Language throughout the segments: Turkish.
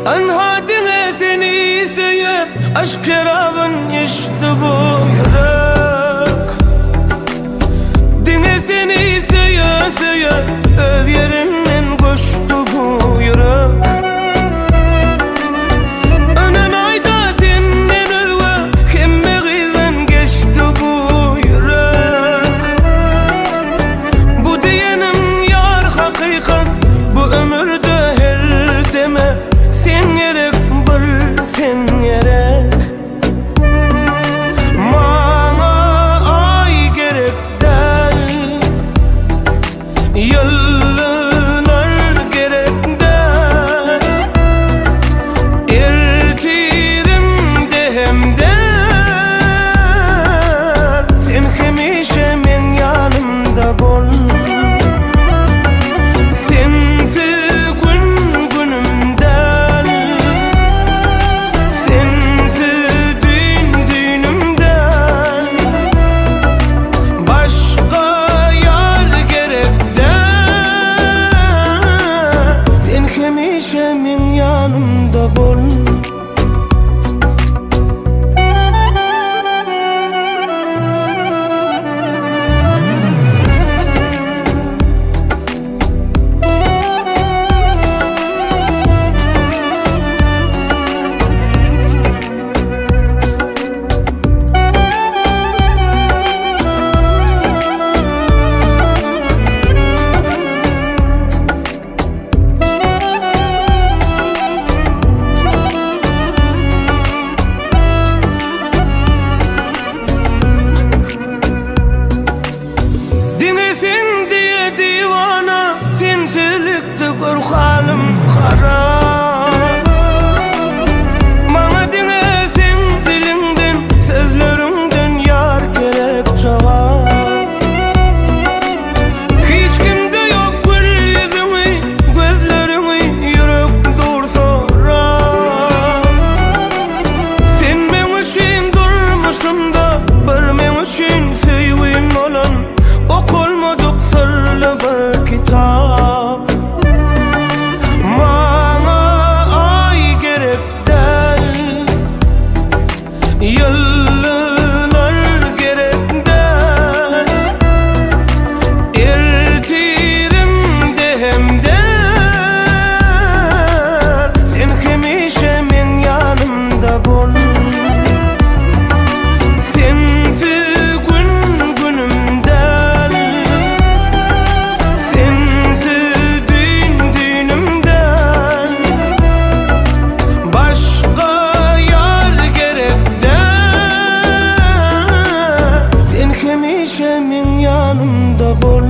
Anhadine seni söyle, aşk şarabın içti bu yürek. Dine seni söyle söyle, öz yerinden koştu bu yürek. Önen ayda senden ölve, kemmeğinden geçti bu yürek. Bu diyenim yar hakikat, bu ömürde her deme. Sen gerek bir sen gerek, bana ay gerek değil, yıllar gerek değil. Ertirim de hem de sen hemişe men yanımda bol. Hemişemin yanımda bol. Korkalım kara, bana dine sen dilinden, sözlerinden yar gerek cevap. Hiç kimde yok gül yüzünü, gözlerini yürek dur sorar. Sen benim için durmuşsun da, bir benim için sevgin olan, okulmadık sırlı bir kitap. Yıllar gerek değil, ertirim de hem de sen hemişe men yanımda bol. Sensiz gün günümden, sensiz düğün düğünümden, başka yar gerek. Hemişemin yanımda bol.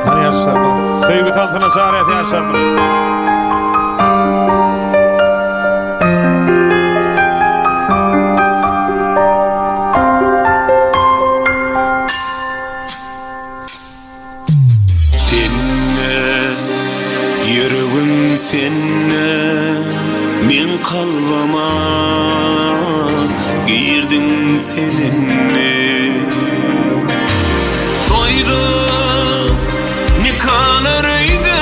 Hani yaşlanmalı? Sevgi tantına çağırıyor yaşlanmalı. Yüreğim seninle, min kalbama girdin seninle. Toydu nikahlarıydı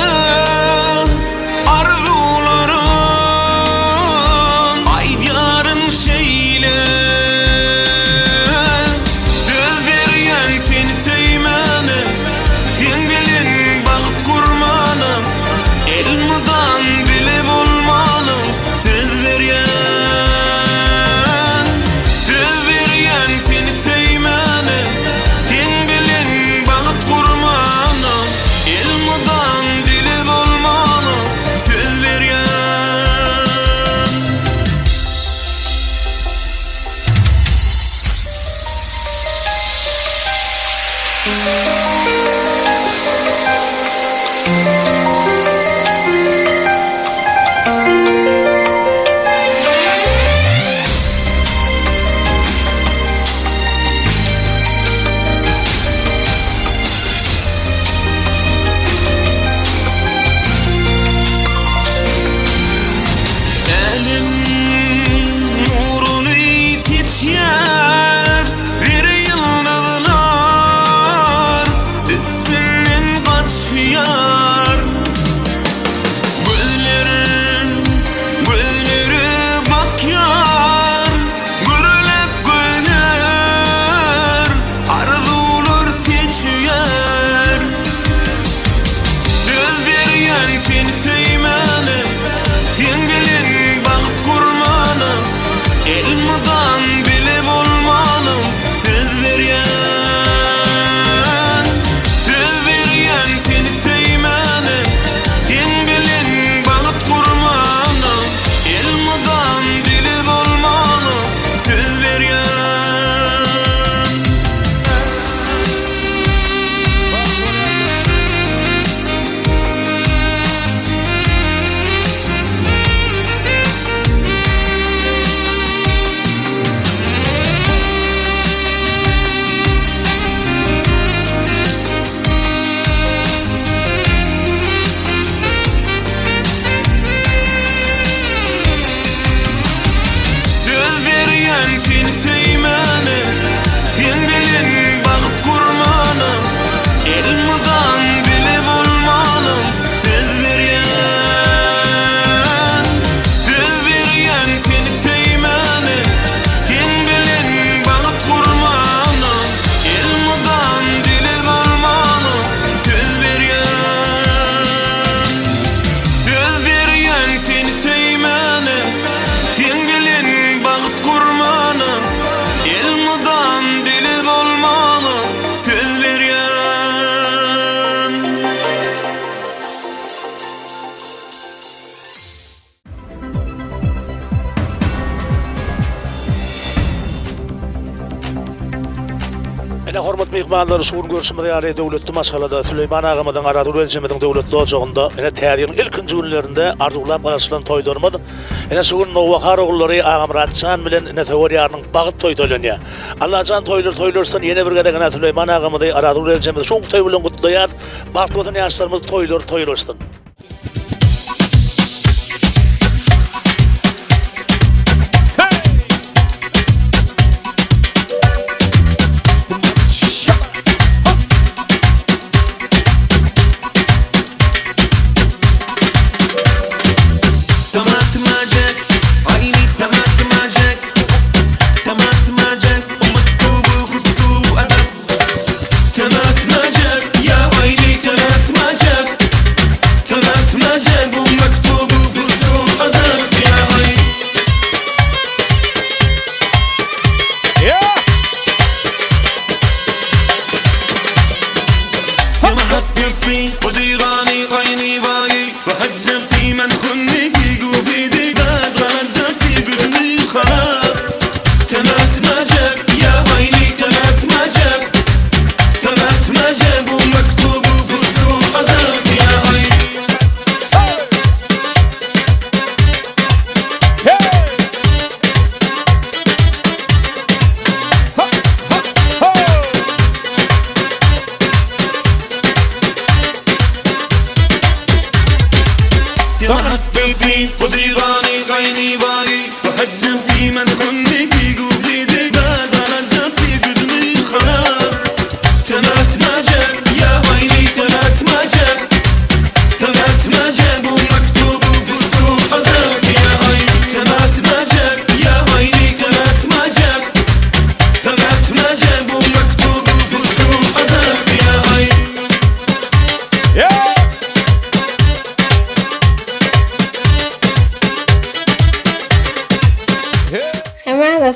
arzuların, aydyarın şeyle. Söz veriyen seni sevmeni, sen bilin baht kurmanı. Elmadan bile bulmalı, söz veriyen seni sevmeni. Ene hormat mehmanlary suwun görüşmede ýaly döwletli maşgalada Süleyman agamyň aradur welçemediň döwletli ojagynda ene täriýeň ilkinji günlerinde arzuglap garaşylan toýdurmady. Ene suwun Nowakar oglary agam Ratşan bilen ene teoriýanyň bagyt toýdurlanýar. Allahan toýlarsyn ýene bir gede gana Süleyman agamy aradur welçemede şoň toý bilen gutlaýar. Bagty bolan ýaşlarymyz toýlarsyn.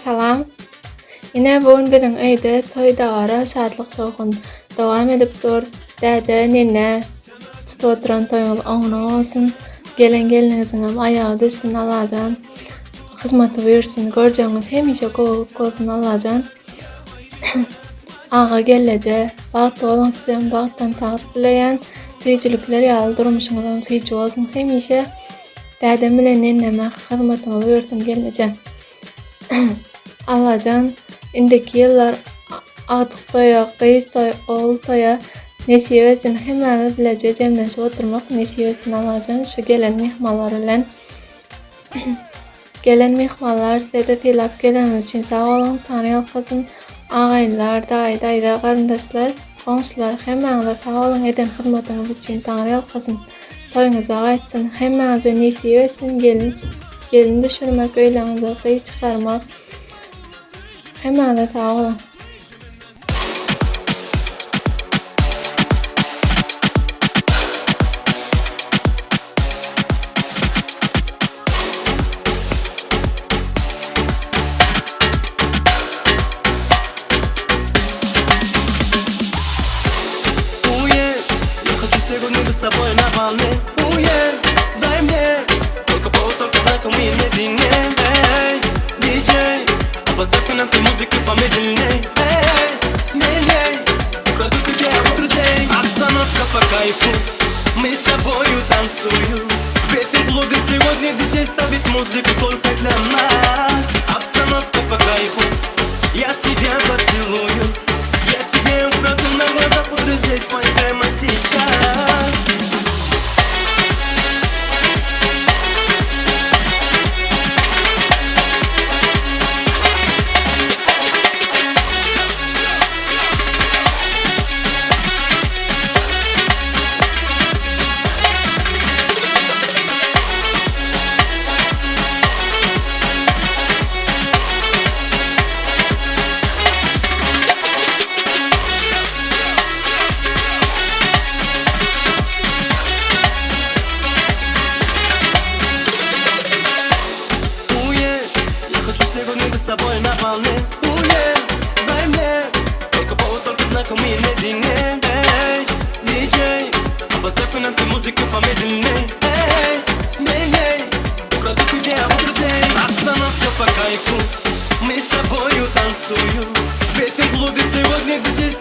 Salam. Yine bugün biziň öýde toý dagara şadlyk şowkun dowam edip dur. Däde nene tutup oturan toýuň oňuna bolsun. Geleniňiziň hem aýagy düşsün alajan. Hyzmaty bersin, görjeňiz hemişe gowulyp bolsun alajan. Aga gelleje, bagty bolan sizden bagtdan taýyp bilen tüýçilikler ýaly durmuşyňyzdan tüýçi bolsun hemişe. Däde bilen nene hyzmatyňyzy bersin gelleje. Allajan indiki ýyllar atyk toýa, gysy toýa, ol toýa nesibetsin hemme bileje jemleşip oturmak nesibetsin allajan şu gelen mehmanlar bilen. Gelen mehmanlar sede tilap gelen üçin sag bolun, taňy alkasyn, agaýynlar, daýda garyndaşlar, goňşular hemme sag bolun eden hyzmatyňyz üçin taňy alkasyn. Toýuňyza gaýtsyn, hemme nesibetsin gelin düşürmek, öýleňizi gyý çykarmak. Hemme sag bolun. С тобой на волне, дай мне только повод, только знай, кому я не dinle. Эй, диджей, поставь на ты музыку помедленней. Эй, смелей, украду тебя у друзей. Обстановка по кайфу, мы с тобою танцуем. В этом клубе сегодня диджей ставит музыку только для нас. Обстановка по кайфу, я тебя поцелую. Я тебе украду на глазах у друзей твоих прямо сейчас. С тобой на волне, дай мне только повод, только знай, кому я не dinle. Эй, диджей, поставь на ты музыку помедленней. Эй, смелей, украду тебя у друзей. Обстановка по кайфу, мы с тобою танцуем. В этом клубе сегодня диджей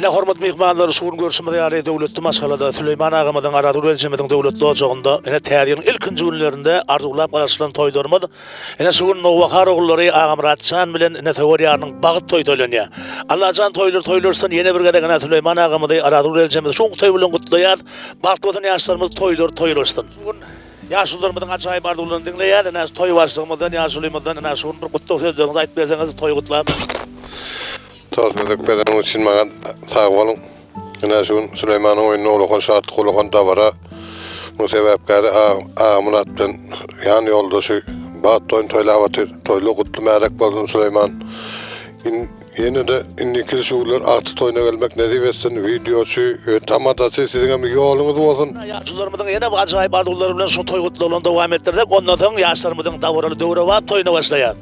Ene hormat mehmanlar şuun görüşmede ýaly döwletli maşgalada Süleyman agamyň Aradur welçemediň döwletli ojagynda ene täriýeň ilkinji günlerinde arzulap garaşylan toýdurmady. Ene şuun Nowakar ogullary agam Ratçan bilen ene teoriýanyň bagyt toý toýlanýar. Allahan toýlursan ýene bir gede Süleyman agamy Aradur welçemedi şoň toý bilen gutlaýar. Bagty botan ýaşlarymyz toýlursan. Şuun ýaşlarymyň ajaýyp arzuwlaryny diňleýär. Ene toý başlygymyzdan ýaşlymyzdan ene şuun bir gutly sözlerinizi aýdyp berseňiz toý gutlap. Tasmedik beren için magan sağ olun. Ene şun Süleyman'ın oyunu olgan şartlyk olgan davara bu sebäpkär amulatdan ýany ýoldaşy bat toýun toýlawatyr. Toýlu gutly märak bolsun Süleyman. Yine de indiki şuwlar aty toýuna gelmek nädip etsin videoçy tamatçy siziň hem ýoluňyz bolsun. Ýaşlarymyň ýene bir ajaýyp arzuwlary bilen şu toý gutlygyny dowam etdirdik. Ondan soň ýaşlarymyň dawraly döwre wap toýuna başlaýar.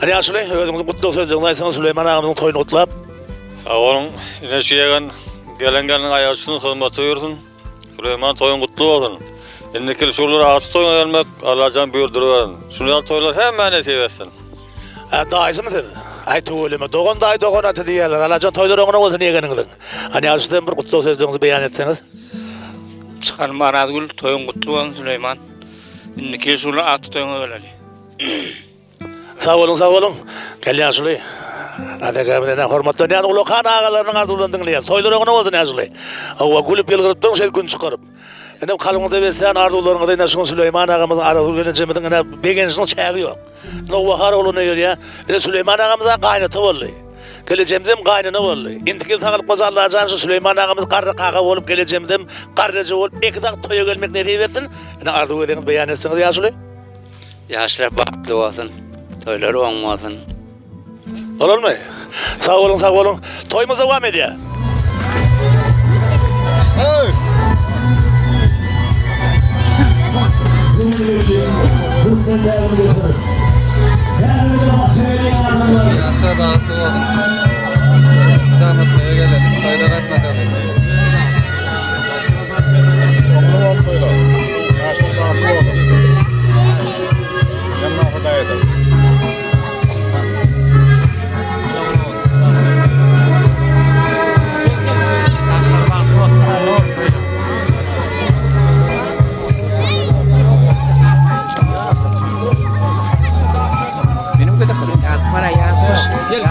Hadi Aslı, özüňiz gutly sözlerini aýtsaňyz Süleyman agamyň toýuny gutlap. Sağ olun. Ine şu ýagan gelengeniň aýaçyny hyzmaty buyursun. Süleyman toýun gutly bolsun. Indiki şuwlar aty toýuna gelmek Allahan buyurduran. Şuňa toýlar hemmeni sebetsin. Daýsymy siz? Aýtyp öleme, dogan daý dogan aty diýerler. Allahan toýlaryňyň bolsun ýegeningden. Hani Aslydan bir gutly sözlerini beýan etseňiz. Çıkarma Arazgül toyun kutlu olsun Süleyman. İndiki şunu atı toyuna geleli. Sağ olun. Gel Aslı. Adagamdan hormatly ýa Ulukhan agalarynyň arzuwlaryny diňleýär. Toýlaryňyň bolsun Asly. Awa gülüp ýylgyrypdyň şeýle gün çykaryp. Ene kalymyňda bersen arzuwlaryňyzy ene şu Süleyman agamyň arawy welçemediň ene begençliň çägi ýok. Nowakar oluny ýörýär. Ene Süleyman agamyň gaýnaty boldy. Gelejemdim gaýnany boldy. Indiki tagylyp bazarlajan şu Süleyman agamyz garry qaga bolup gelejemdim garryjy bolup iki tak toýa gelmek nädip etsin? Ene arzuwlaryňyzy beýan etseňiz Asly. Yaşlar baklı olsun. Toyları olmasın. Olalım mı? Sağ olun. Toyumuz devam ediyor. Yaşlar baklı olsun. Damat toya gelelim. Toyda katmasalım. Oğlum oldu toylar. Yaşlar baklı olsun. Yanına Huday eder. Benim kadar para ya. Gel.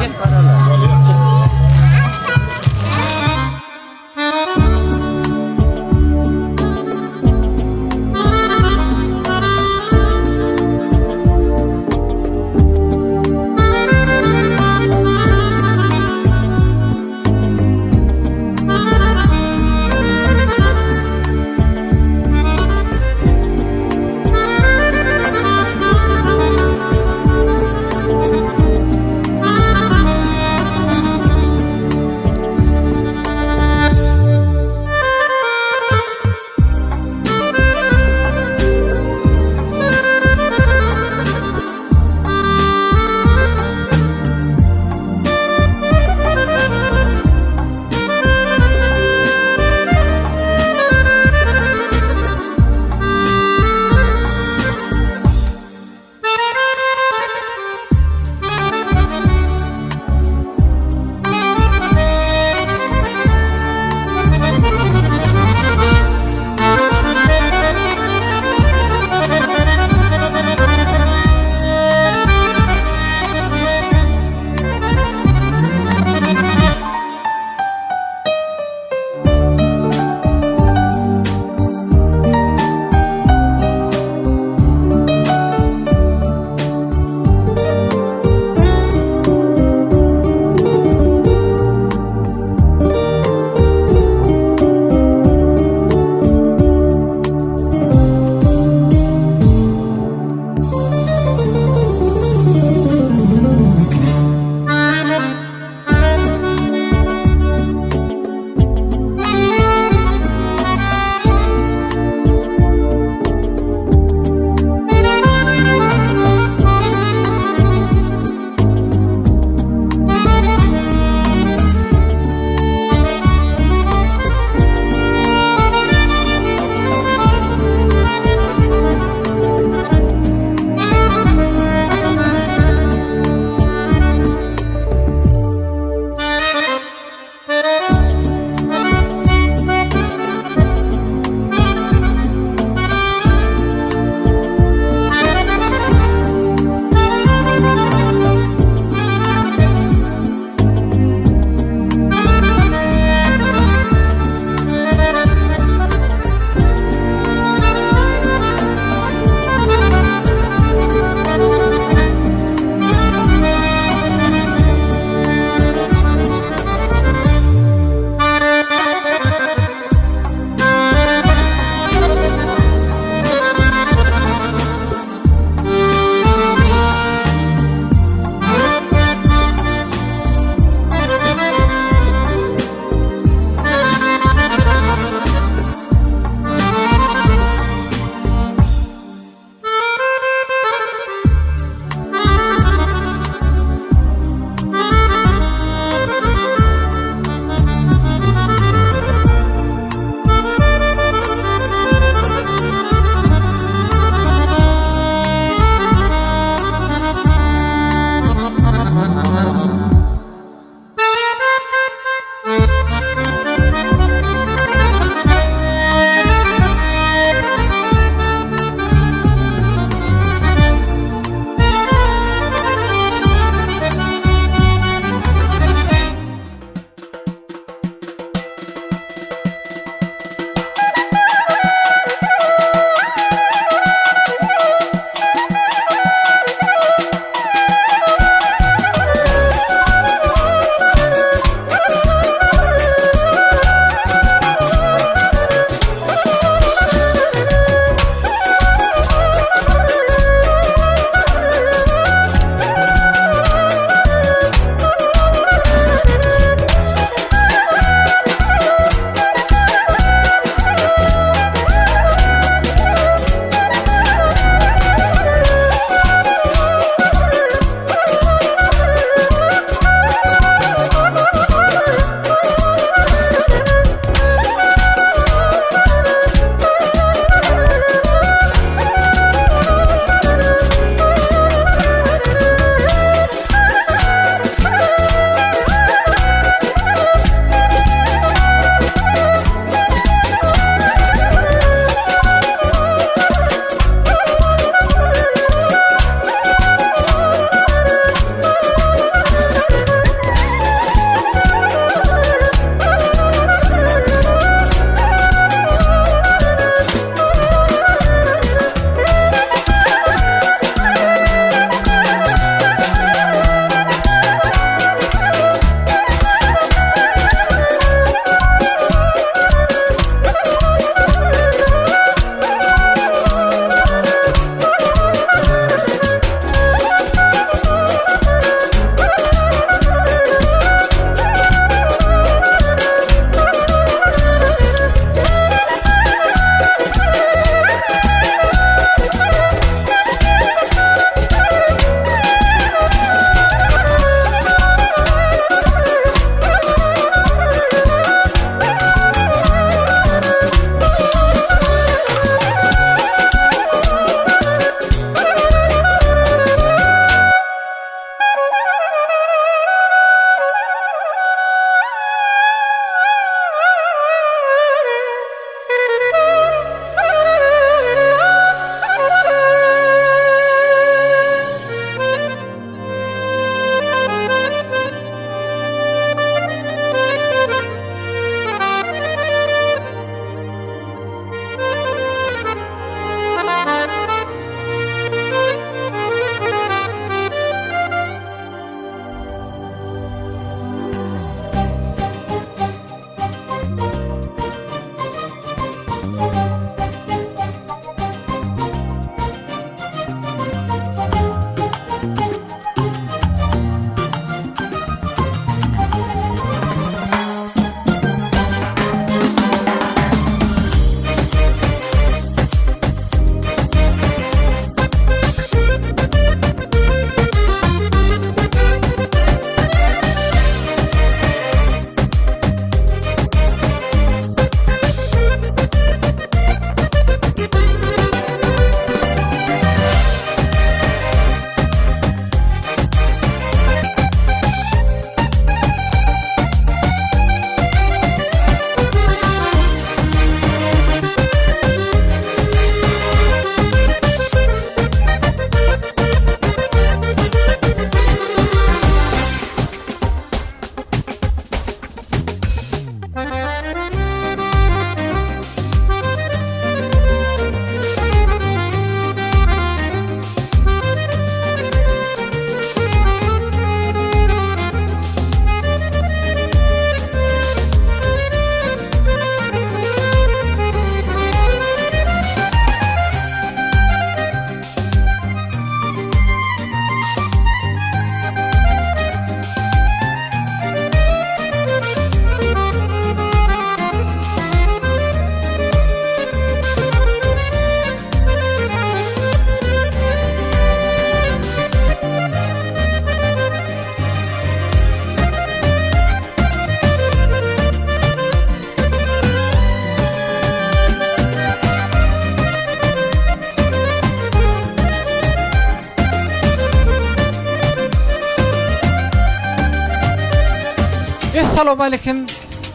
Assalamu alaykum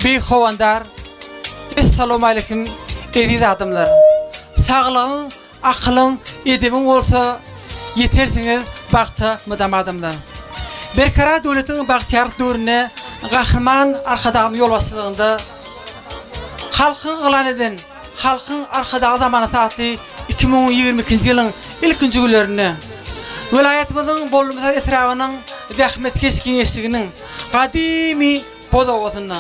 beyik howandar. Assalamu alaykum ediz adamlar. Sağlığın, aklın, edebin olsa yetersiňiz bagta mydam adamlar. Berkara döwletiň bagtyarlyk döwrüne gahryman arkadagyny yol basdygynda halkyň gylan eden, halkyň arkadagy zamanat atly 2022-nji ýylyň ilkinji günlerine vilayatymyzyň Bolmasa etrawynyň zähmetkeş giňeşliginiň gadymy bodawatyna,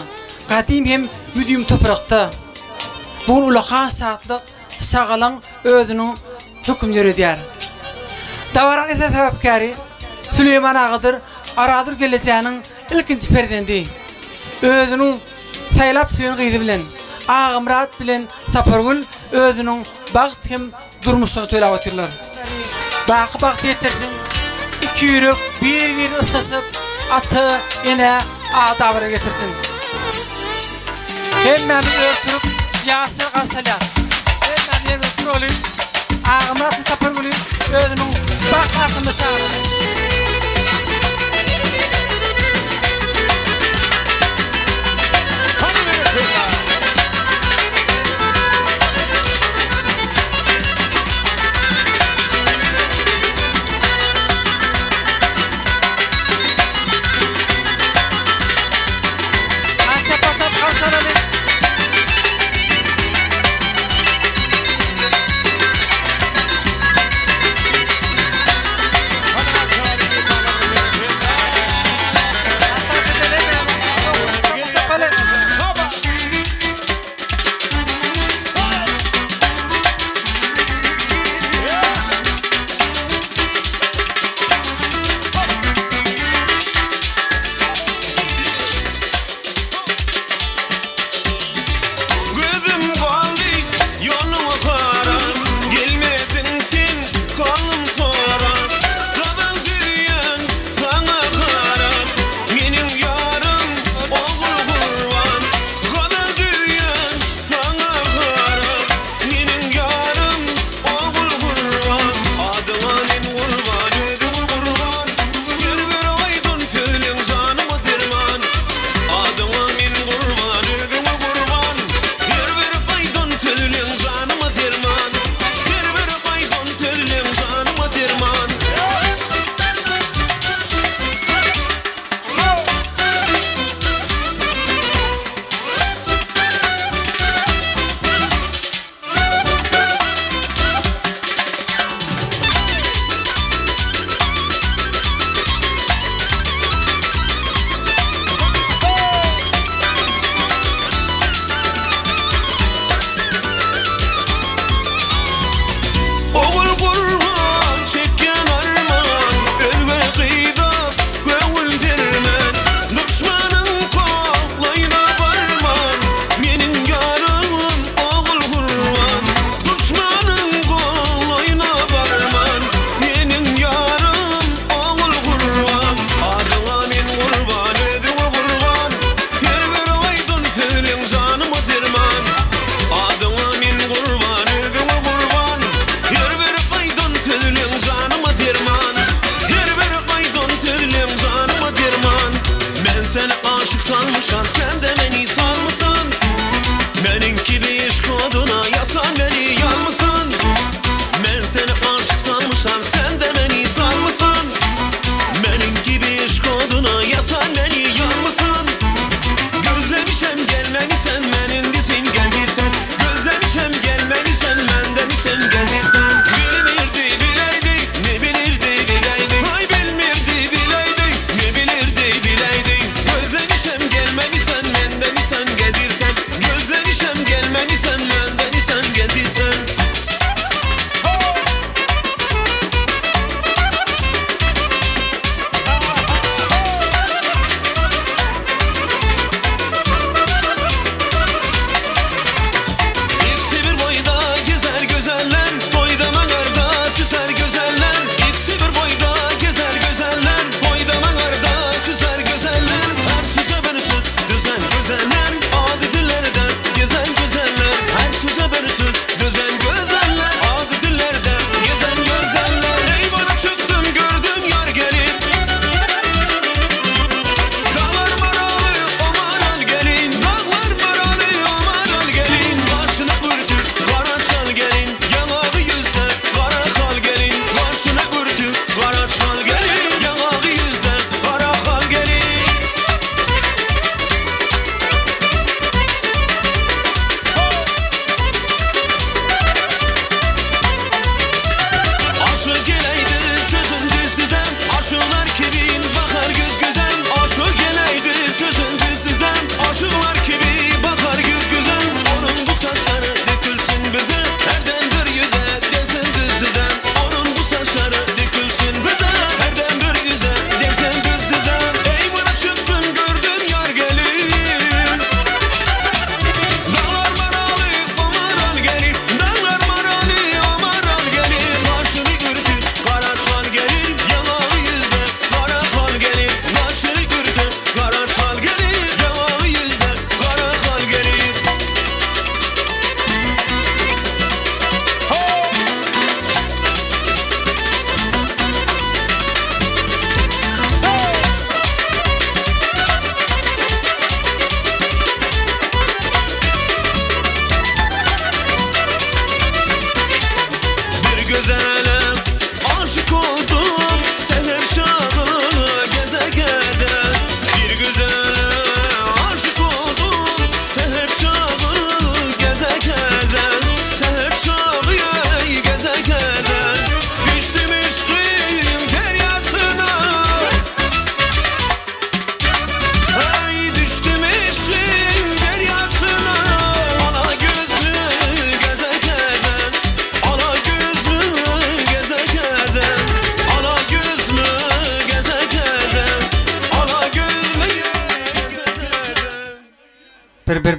gadim hem müdüm toprakda bu ulakan saatlyk sagalan özüniň hükümleri edýär. Davaran ese sebäpkäri Süleyman Agadyr, Aradur geleceğinin ilkinci perdendi. Özünün saylap suyun gyzy bilen, Ağamrat bilen Sapargül özünün bagt hem durmuşyny töläp otyrlar. Bagt ýetirdim. İki ýürek bir ıslasyp aty ene adabara getirdim. Hemmemiz ötürüp ýaşyr garşalar. Hemmemiz ötürüp Ağamrat Sapargül özünün bagt hakkında çağırdı.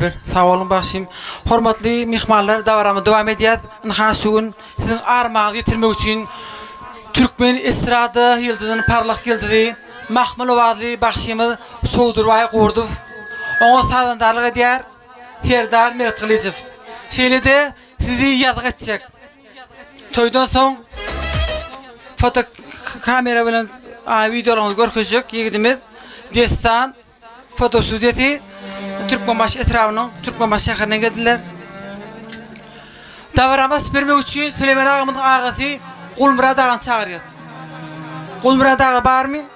Bir. Sağ olun başım. Hormatly mihmanlar davaramy dowam edýär. Nahaşugun sizin armağanı yitirmek üçin Türkmen estrada yıldızyny parlak yıldyzy Mahmul Owazly başymy Sowdurbaý gurdup. Oňa sadandarlyk edýär Serdar Meretgilijew. Şeýlede sizi ýazyk etjek. Toýdan soň foto kamera bilen videolaryňyzy görkezjek ýigidimiz Destan foto studiýasy Türkmenbaş etrawynyň Türkmenbaş şäherine geldiler. Davarama bermek üçin Süleyman agamyň agasy Gulmurad agan çagyrýar. Gulmurad aga barmy?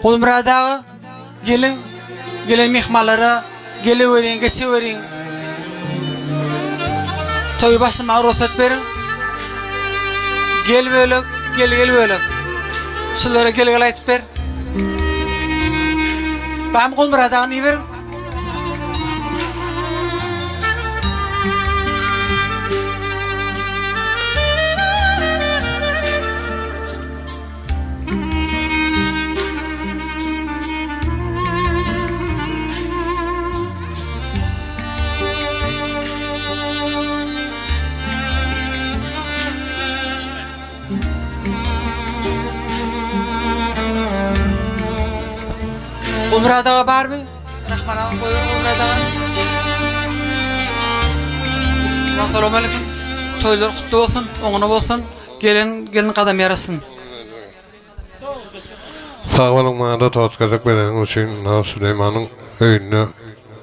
Gulmurad aga gelin mehmanlara geleweriň, geçeweriň. Toy başyma ruhsat berin. Gel bölük. Şulara gel aýtyp ber. Bam Gulmurad agany ber. Gulmurad aga barmy? Rahman aga goýun Gulmurad aga. Assalamu alaykum. Toýlar kutly bolsun, oňuna bolsun. Gelin gadam yarasyn. Sağ olun bana da tozgazak beren üçün Süleymanyň öýüne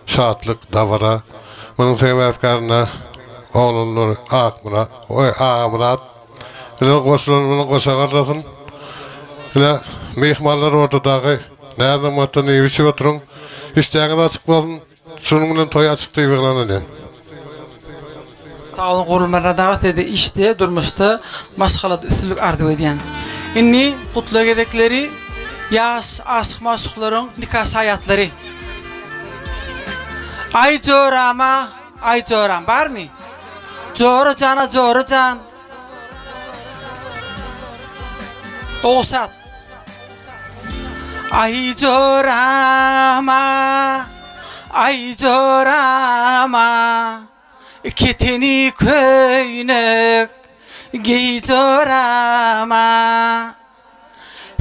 şatlyk dawara. Munyň sebäpkaryna oğullar Agmurat. Ýa goşulan goşagarlasyn. Ýa mehmanlar ortadagy näme matany ýeşip oturuň. Iştäňiz açyk bolsun. Şunuň bilen toý açyk diýilen. Sağ olun Gulmurad aga dedi işte durmuşda maşgalada üstünlük ardyp edýän. Inni kutlu gedekleri ýaş aşyk maşuklaryň nikah hayatlary. Ay joram barmy? Joro can. Oğsat. Ay jorama keteni köýnek giy jorama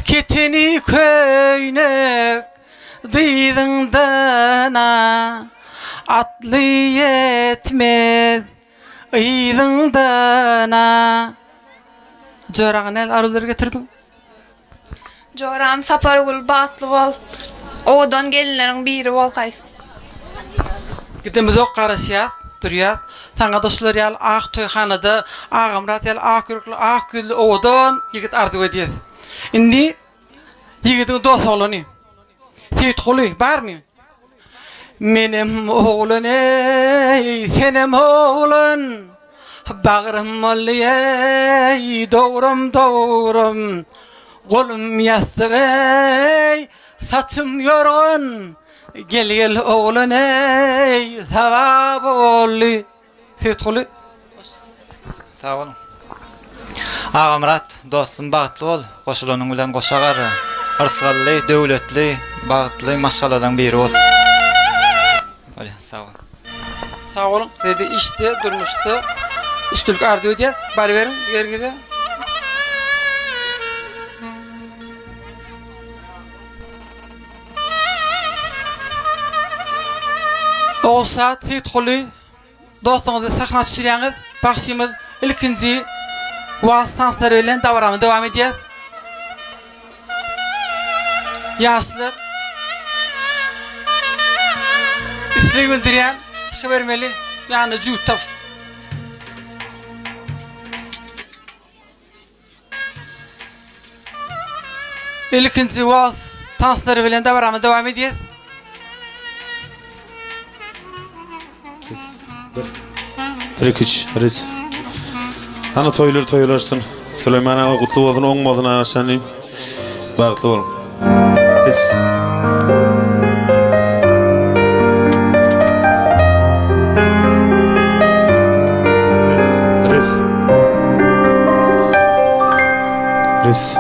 keteni köýnek diýdiňdana atly etmez iýdiňdana joragyny arulary getirdim. Joram Sapargul batly bol. Odan gelinleriň biri bol gaýs. Gidemiz ok garaşýar, durýar. Saňa doşlar ýal ak toýhanada Agamrat ýal ak gül odan ýigit ardyp edýär. Indi ýigidiň dost bolany. Seyit Guly barmy? Menem oğlun ey, senem oğlun. Bağrım olly ey, doğrum. Golum ýassyk ey, saçym yorgun. Gel oğlun ey, sawab bolly. Seyit Guly. Sağ olun. Agamrat, dostum bagtly bol. Goşulanyň bilen goşagar. Arsgally, döwletli, bagtly maşgaladan biri bol. Hadi, sağ olun. Sağ olun. Dedi işte durmuştu. Üstülük ardyp edýär. Bari berin, ýerine. Oğsat, Seyit Guly, dostuňyzy sahna düşürýäňiz, başymyz ilkinji wastanlar bilen dowam edýär. Ýaşlar isleg bildirýän, çykyp bermeli, ýani juýtap. İlkinji wastanlar bilen dowam edýär. Rikiç, riz. Ana toylarsın. Süleyman ağa kutlu bolsun, oň bolsun aşany. Bagtly bolun. Riz. Riz.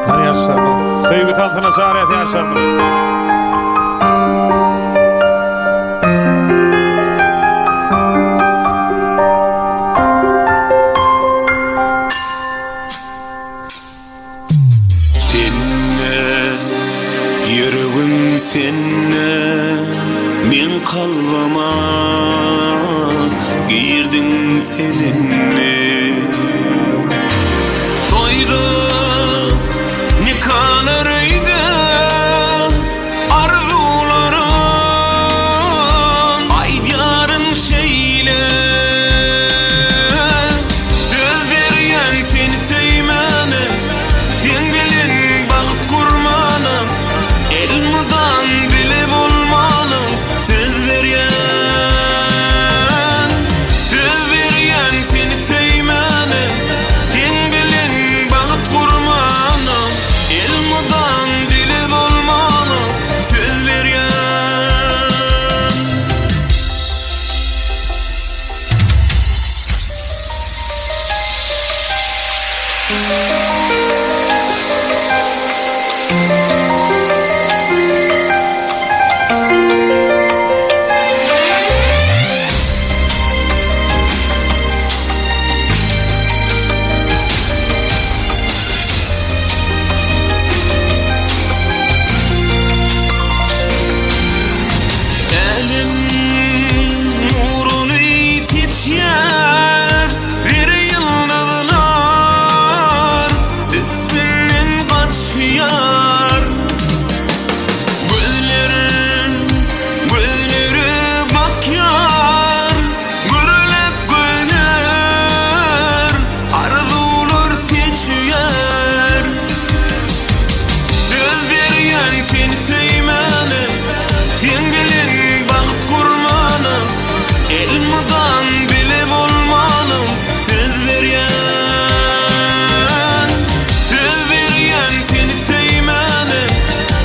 Hani yaşa. Kıyıgı tantına çare etiyarşar mı? Yüreğim seninle min kalbama girdin seninle toyda nikahlarıydı arzularım aydyarın şeyle söz veriyen seni sevmeni sen bilin baht kurmanım elmadan bile bulmanım söz veriyen seni sevmeni sen bilin baht kurmanım elmadan bile bulmanım söz veriyen Elim nurunu seçer bir yıldızlar üstünden kaçıyor gözleri bakıyor gürülüp gönül arzular seçiyor söz veriyen seni sevmeni sen bilin baht kurmanım elmadan bile bulmanım söz veriyen seni sevmeni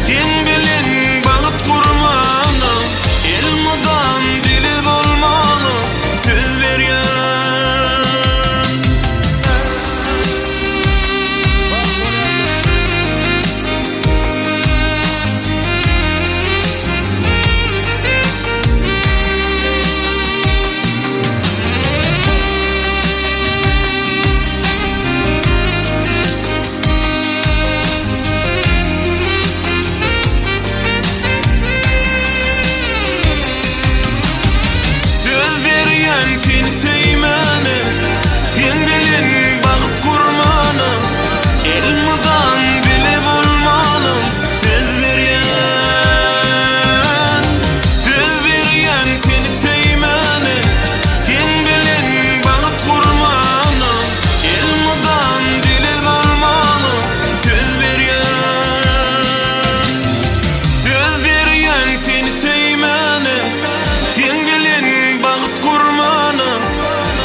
sen bilin baht kurmanım elmadan bile bulmanım söz veriyen söz veriyen seni sevmeni sen bilin baht kurmanım elmadan bile bulmanım söz veriyen seni sevmeni sen bilin baht kurmanım elmadan bile bulmanım söz veriyen seni sevmeni sen bilin baht kurmanım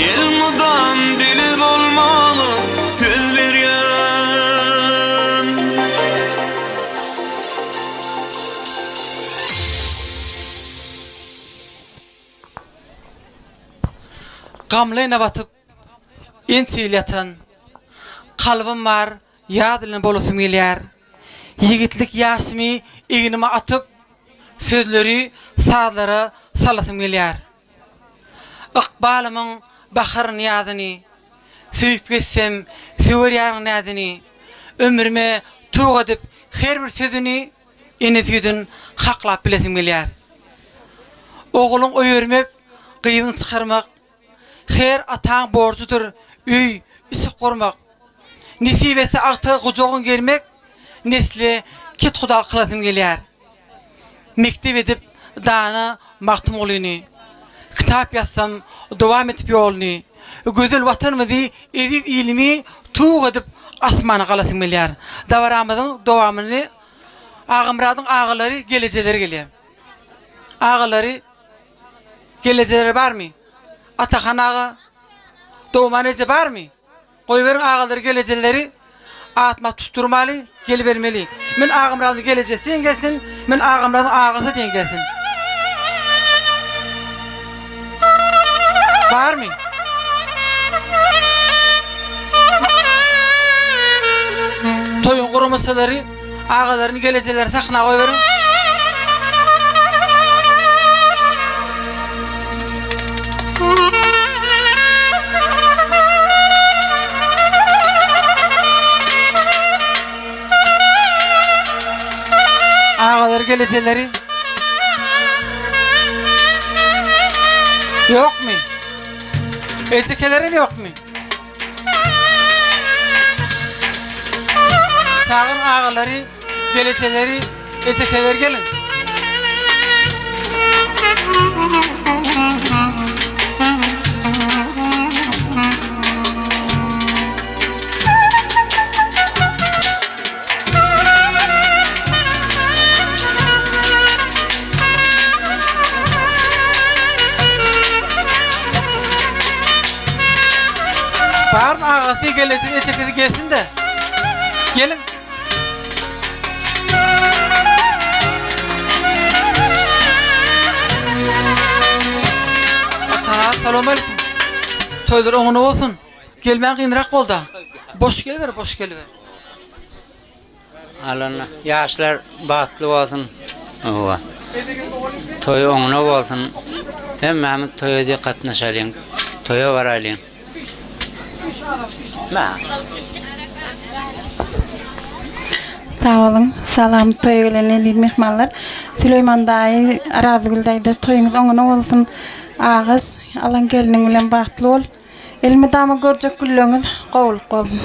elmadan dili olmalı söz veriyen Gamlayna batıp ençil yatan kalbim var yadılın bolusum gelýär yigitlik ýaşymy ignime atyp sözleri sazlara salasym gelýär ykbalymyň baharyny ýazyny süýüp getsem söwerýäriň nädini ömrüme tuğ edip her bir sözüni enetüdün haklap bilesim gelýär oğluň öýürmek gyýyň çykarmak her ataň borcudur üý isi gormak nesibesi agty gujogyň germek nesli ket huda kılasım gelýär mektep edip dana maktum olyny kitap yazsam dowam etip ýoluny gözel watanymyzy eziz ilmi tuğ edip asmana galasym gelýär dawaramyzyň dowamyny Ağamradyň ağalary geleceleri gelýär ağalary geleceleri barmy Atahan ağa doğmanece barmy goýberin ağalary geleceleri atma tutturmaly gel bermeli men ağamradyň gelejesi sen gelsin men ağamradyň ağasy sen gelsin barmy toyun gurumasalary Ağalarını geleceleri takına koyverin. Ağalar geleceleri. Yok mu? Ecekelerin yok mu? Sağın ağaları, geleceleri, ecekeler gelin. Bağırın ağası gelecek, ecekleri gelsin de. Gelin. Salam aleyküm. Toylar oňuna bolsun. Gelmän gynrak boldy. Boş geliver, boş geliver. Alana yaşlar batly bolsun. Owa. Toy oňuna bolsun. Hemme toyda gatnaşalyň. Toya baralyň. Sağ olun. Salam toy gelenler, mehmanlar. Süleyman daýy Arazgül daýdy. Toyuňyz oňuna bolsun. Ağız, alan gelinin bilen bahtlı ol. Elmi dama görjek güllüňiz gowulyp bolsun.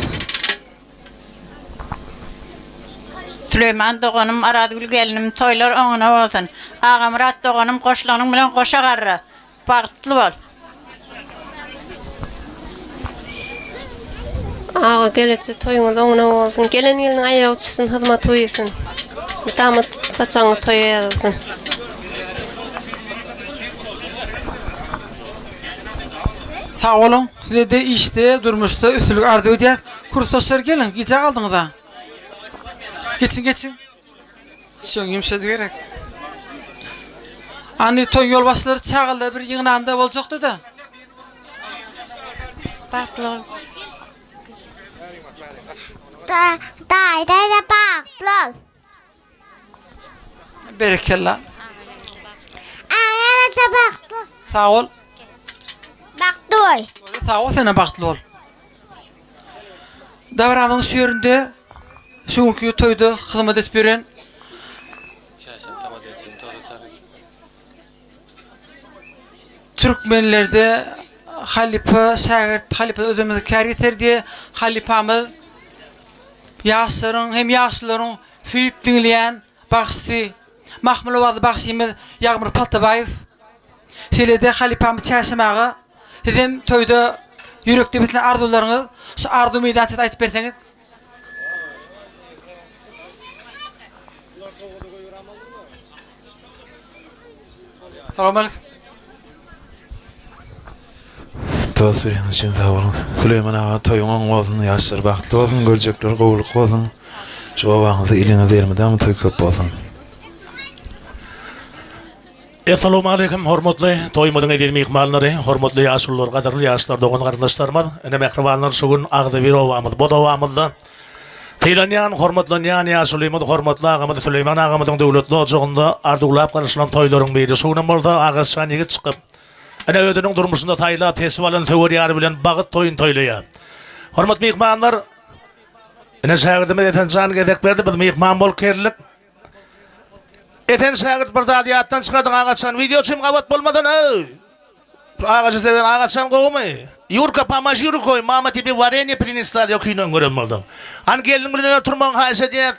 Süleyman doganım, Arazgül gelinim, toylar oňuna bolsun. Ağa Murat doganım, goşlanyň bilen goşa garry. Bahtly bol. Ağa gelece toyuňyz oňuna bolsun. Gelen ýylyň aýagy çyksyn, hyzmat uýursun. Damat saçaňy toýaýaryn. Sağ olun. Size de işte, durmuşta, üstülük ardı ödeyek. Kursdaşlar gelin, gece kaldınız da. Geçin, geçin. Şöyle yumuşadı gerek. Anne toy yol başları çağıldı, bir yığınanda olacaktı da. Bahtlı ol. Da bahtlı ol. Berekellah. Ağalara bahtlı. Sağ ol. Bahtlı ol. Sağ ol, sana bahtlı ol. Davramın şu yerinde, şu günkü toyda hizmet etip beren Türkmenlerde halife, şagird, halife ödemizde kar yeter diye halifamız yaşların hem yaşlıların süyüp dinleyen bakıştı. Mahmul ovadı bakışımız Yağmur Paltabayev. Selede halifamız çaşımağı dedim toyda yürekte bitilen arzularınız şu arzu meydançada aytıp berseniz. Selamun aleyküm. Tasviriniz için sağ olun. Süleyman ağa toyuňyň bolsun, yaşlar bahtly bolsun, görjekler gowulyp bolsun. Jogabaňyzy ilinize elmeden toy köp bolsun. Assalamu alaikum hormatly toýmadyň edilmi ihmalary, hormatly ýaşullar, gadarly ýaşlar, dogan garyndaşlarymyz, ene mehribanlar şu gün agda bir owamyz, bu owamyzda Tylanýan hormatlanýan ýaşulymyz, hormatly agamyz Süleyman agamyzyň döwletli ojagynda arzuglap garaşylan toýlaryň biri şuňdan boldy, agasy şanygy çykyp ene ödüniň durmuşynda taýlap festivalyn töwerýär bilen bagyt toýun toýlaýar. Hormatly mehmanlar, ene şagirdime eten jan gezek berdi, biz mehman bolup keldik. Eten şagird bir zadiyatdan çıkardık ağaçan video çim qabat bolmadan ağaçı seden ağaçan qoğumy yurka pamaş yuru koy mama tipi varenya prinstadio kino görem boldu an gelin bilen oturmaň haýşa diýip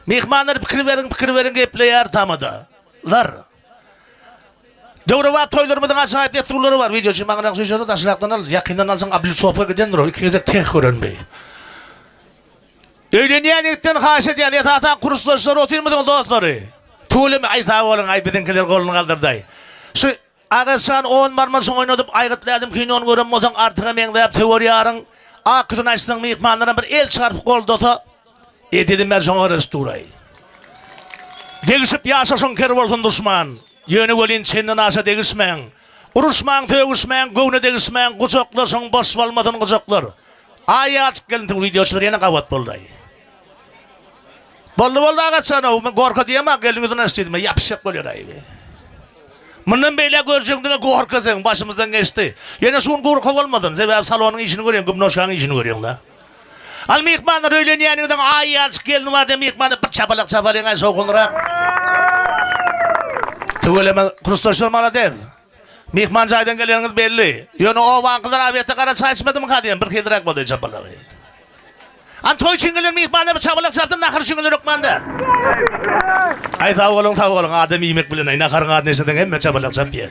mehmanlar pikir berin gepleýär tamada lar döwrewa toýlarymyzyň aşaýyp deturlary var video çim maňa söýşeri taşlakdan al ýakyndan alsaň Abdul Sofa gidendir o iki gezek tek görenmey öýlenýän haýşa diýen ýata kursdaşlar oturmadyň dostlary Tulum ayta bolun ay bizinkiler golunu kaldırday. Şu ağaçan 10 marmarsın oynadıp aygıtladım kinon görüm motan artığa meňdep teoriýaryň akdyny açdyň mehmanlaryň bir el çarpyp goldosa ededim ben şoňa resturay. Degişip ýaşaşyň ker bolsun düşman. Ýöne bolyn çenden aşa degişmeň. Uruşmaň, tögüşmeň, göwne degişmeň, guçaklasyň boş bolmadyn guçaklar. Aýaç geldi videoçylar ýene gabat boldy. Boldu agatsana, men gorka diyemem, geldiğimizden istedim, yapışık oluyor ayı. Bundan böyle göreceğinde gorkasın, başımızdan geçti. Yine şun gorka olmadın, zebe salonun işini görüyorsun, gümnoşkanın işini görüyorsun da. Al mihmanlar öyle niyanıdan ay açık gelin var diye mihmanlar bir çapalak çapalak soğukunlar. Tüveleme Kristosur bana dedi. Mihmancaydan geleniz belli. Yönü o vankılar aviyette kara çay içmedi mi kadiyen? Bir kedirak oldu çapalak. An toy için gelen mihmanlar bir çapalak çaptım, nakır için gelen okmandı. Ay sağ olun, adam yemek bilen ay, nakarın adnesinden hemen çapalak çapıyor.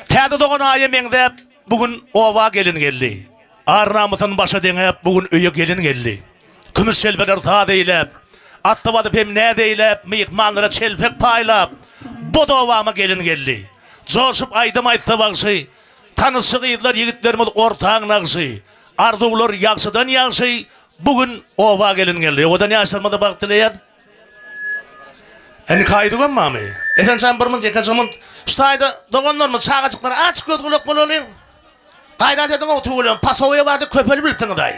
Teyde doğan ayı mengde bugün ova gelin geldi. Arnamıtın başa denep bugün öye gelin geldi. Kümüs şelbeler ta deylep, atlıvadıp hem ne deylep, mihmanlara çelpek paylap, bu da ovama gelin geldi. Coşup aydım aytsa vaksı, tanısı kıyıdlar yigitlerimiz ortağın naksı, arduğular yaksıdan yaksı, bugün ova gelin geldi. O da ne aşırmada baktılayad? Eni kaydıgan mı? Eten sen bir mınt yekacamın, ştayda doğanlarımız çağacıkları aç gödgülük bul olayım. Gayrat edin o tuğulayım, pasovaya vardı köpeli biliptin day.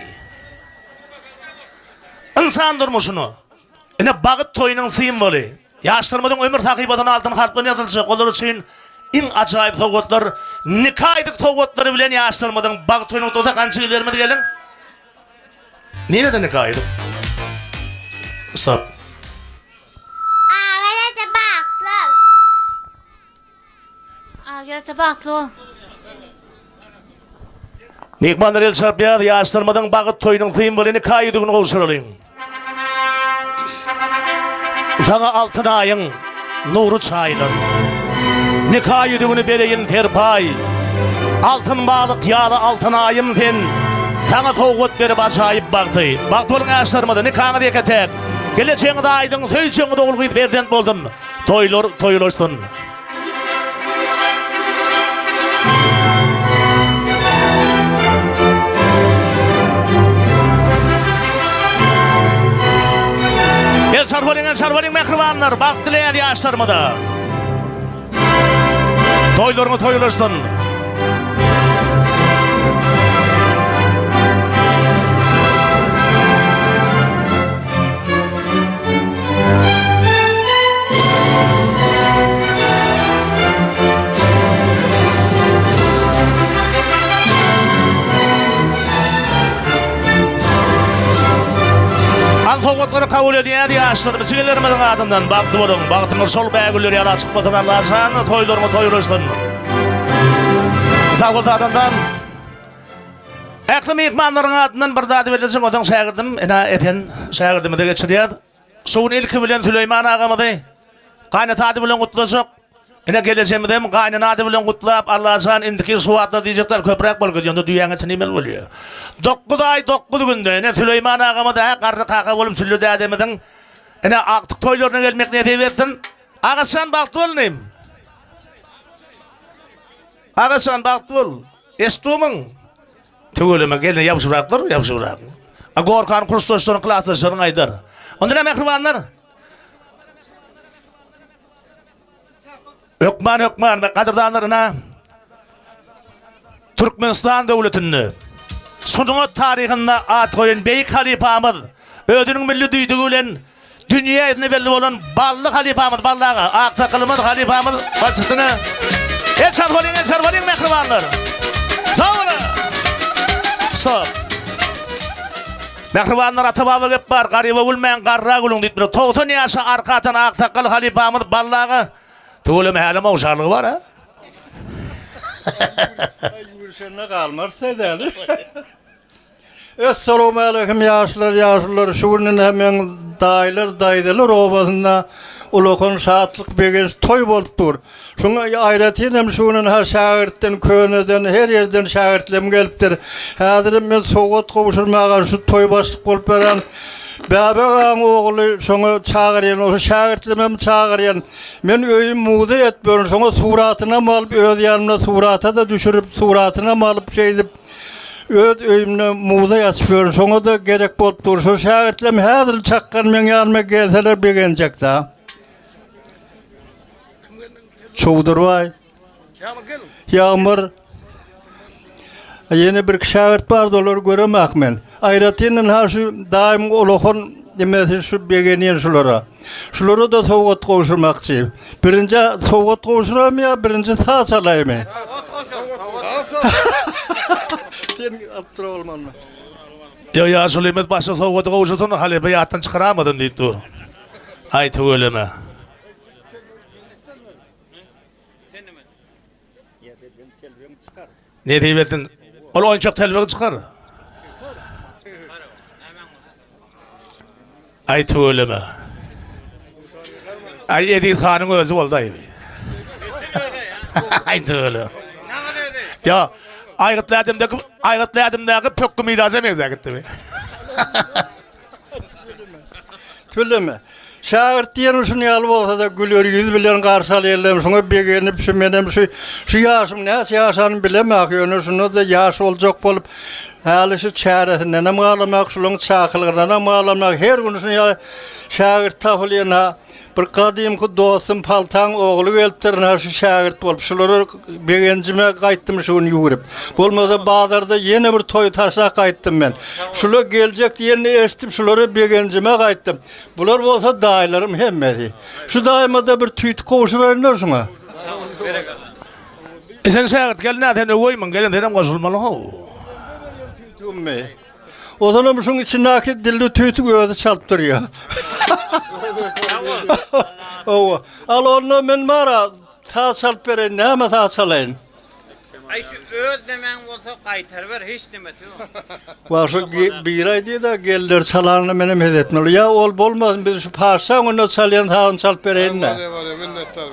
İnsan durmuşunu, ene bağıt toyunun simvolu, yaştırmadın ömür takibatın altın harpını yazılacak olur için in acayip toğutlar, nikaydık toğutları bilen yaştırmadın bağıt toyunun toza kançıgılarımı diyelim. Nerede nikaydık? Stop. Ağabeyle baktım. Mihmanlar el çarpıya yaştırmadan bağıt toyunun simvolini kaydıgını oluşturalım. Sana altın ayın nuru çayılır. Nikah yüdüğünü bereyin terpay. Altın balık yağlı altın ayım fen. Sana toğut berip acayip baktı. Baktı olun yaşlarmadı nikahını deket et. Geleceğini de aydın, söyleyeceğini de olguydu berden boldun. Toyulursun. El sarvaling mehribanlar, baktılayad yaşlarmadı. Toyulursun. Toğutları kabul ediyen yaşlarımız, çiğlerimizin adından baktı olun. Baktınız sol bəgülleri yana çıkmadın Allah sana toyulursun. Sağ oldu adından. Eklim İkmanların adından bir dadı verilsin, odan şağırdım. Eten şağırdımı da geçiriyad. Suğun ilki bilen Süleyman ağamıdı. Kaynat adı bilen kutlayacak. Geleceğimizden kaynat adı bilen kutlayıp Allah sana indiki suvatla diyecekler. Köprek bol gidiyordu, dünyanın sinimel oluyor. 9 ay 9 günde Süleyman ağamı da karrı kaka olup süllü ademizin aktık toylarına gelmek ne versin. Ağa sen baktı olmayayım. Ağa sen baktı ol. Estuğumun. Tügülüme gelin yapışıraktır. Gorkan Kristos'un klaslaşlarını aydar. Ondan mehribanlar. Ökman kadırdanlarına Türkmenistan devletini sunuma tarihinde at koyun Beyik Halifamız ödünün milli düydüğüyle dünya izni belli olan ballı halifamız ballağı aksakılımız halifamız başısını el çarpalıyın mehribanlar sağ olun sağ mehribanlar atababı gep var garibe ulmayan garra gulun ditmir toğutun yaşa arkatan aksakıl halifamız ballağı tuğulum halime uşarlığı var ha Yürüyüşlerine kalmazsa dedi. Esselamu aleyküm yaşlılar. Şuunun hemen dayılar obasında ulukun saatlık bir toy bolup dur. Şuna ayrıca şunun her şahırttan, köyüneden, her yerden şahırtlem geliptir. Hadirim ben soğut kovuşurmağa şu toy başlık bolup veren Bäbäň oğlu şoňa çağırýan, o şagirtlemem çağırýan. Men öýüm muza etbörün, şoňa suratyna malyp öz ýanymda surata da düşürüp suratyna malyp şeýdip öz öýümne muza ýaçypörün. Şoňa da gerek bolup dur. Şo şagirtlem häzir çakkan men ýanyma gelseler begenjekda. Çowdurbay. Ýağmur. Yeni bir şagirt bardy, olar göremek men. Aýratyndan ha şu daim olokon demesi şu begeniyen şulara. Şulara da soğuk koşurmakçı. Birinci soğuk koşuram ya, birinci sağ çalayım. Sen attıra olman mı? Ya Süleyman başa soğudu kavuşutun hali bayattan çıkaramadın deyip dur. Aytı öyleme. Ne diyebildin? Ol oyuncak telvek çıkar. Aytı öyleme. Ay Edith Han'ın özü oldu ayı. Aytı öyle. Ya aygıtladımdaki pökkü mirazı mevza gitti mi? Tülleme. Şagirt diyen şunu yalıp olsa da gülüyor yüz bilen karşılayalım. Şuna begenip şu şu yaşım ne yaşanı bilemek yönü şunu da yaş olacak bolup hali şu çaresinden hem ağlamak şunun çakılığından hem ağlamak her gün şunu şagirt tafılıyana bir kadimki dostum paltan oğlu geltirine şu şagirt bolup şuları begencime kayttım şunu yürüp. Olmadı bazarda yeni bir toy taşla kayttım ben. Şular gelecek diyenini eşittim şuları begencime kayttım. Bular olsa dayılarım hemmedi. Şu daimada bir tüyt koşurayınlar şuna. Sen şagirt gelin zaten öğüymen gelin dedim koşulmalı ho. O zaman şunun içindeki dilli tüytü göğde çalıp duruyor. Al onu ben mara sağ çalıp vereyim, ne ama sağ çalayım? Ay şu öz demen olsa qaytar ver hiç demesi yok. Var şu bir ay diye de geldiler çalanını benim hedetmeli. Ya ol olmaz biz şu parçan onu çalayan sağını çalıp vereyim ne?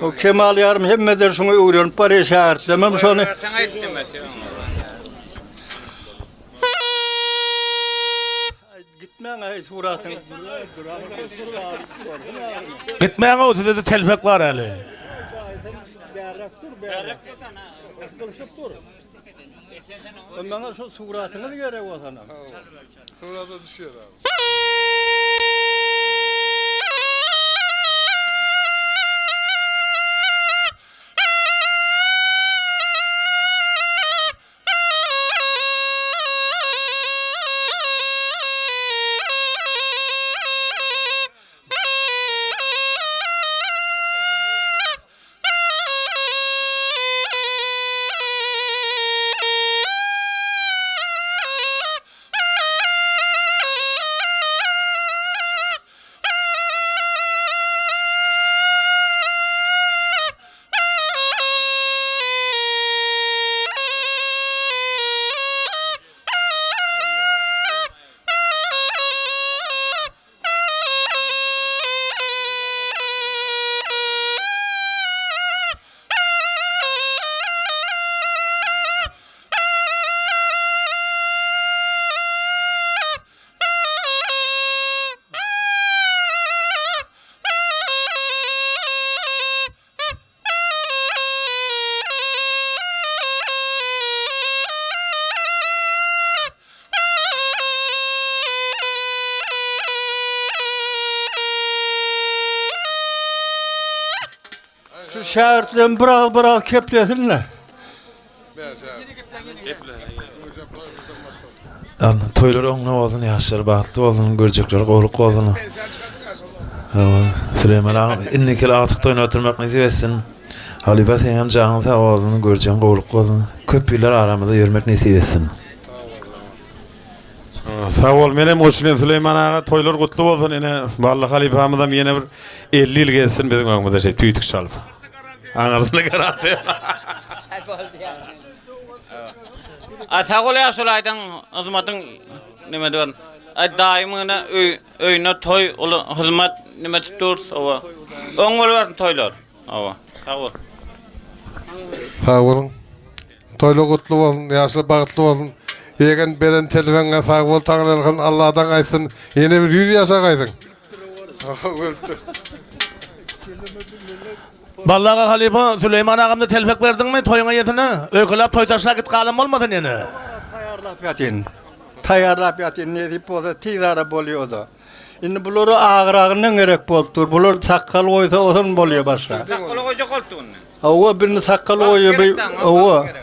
O Kemal yarım hem eder şunu uğruyorsun parayı şahirdemem şunu. Sana hiç demesi yok. Gitmeyen ay suratın. Gitmeyen o dedi telfek var hele. Bana şu suratını gerek o sana. Surata düşüyor abi. Şu şahirdlerin bıral keplesinler. Toylar oňuna bolsun, ýaşlar bagtly bolsun, görjekler gowluk bolsun. Süleyman ağa innikil atyk toyuna oturmak nasip etsin. Haliba sen janyň sag bolsun, görjek gowluk bolsun. Köp ýyllar aramyzda ýörmek nasip etsin. Sağ ol, menem hoşgelen Süleyman ağa toylar gutlu bolsun. Ene balla halifamyzam ýene bir 50 ýyl gelsin biziň öňümizde şey tüýtük çalyp. Aňarsyna garanti. Sağ ol ya Sulaydan hizmetin nime diyor. Daimına öyüne toy hizmet nime tutur. Oň bolýar toylar. Sağ ol. Sağ olun. Toylu gutlu bolsun, ýaşly bagtly bolsun. Egen beren telefonga sağ bol taňlanýan Allahdan gaýsyn. Ýene bir 100 ýaşa gaýdyň. Vallahi Halipa Süleyman ağamda telfek verdin mi toyuna yetine? Öykülap toy taşla git kalın olmadın yine. Tayarlap yatın ne deyip olsa tizara bolýardy. Indi buları ağırağından gerek bolupdur. Bular sakkal koysa osun bolýar başa. Sakkal koyacak oldu onu. Ova birini sakkal oyu bir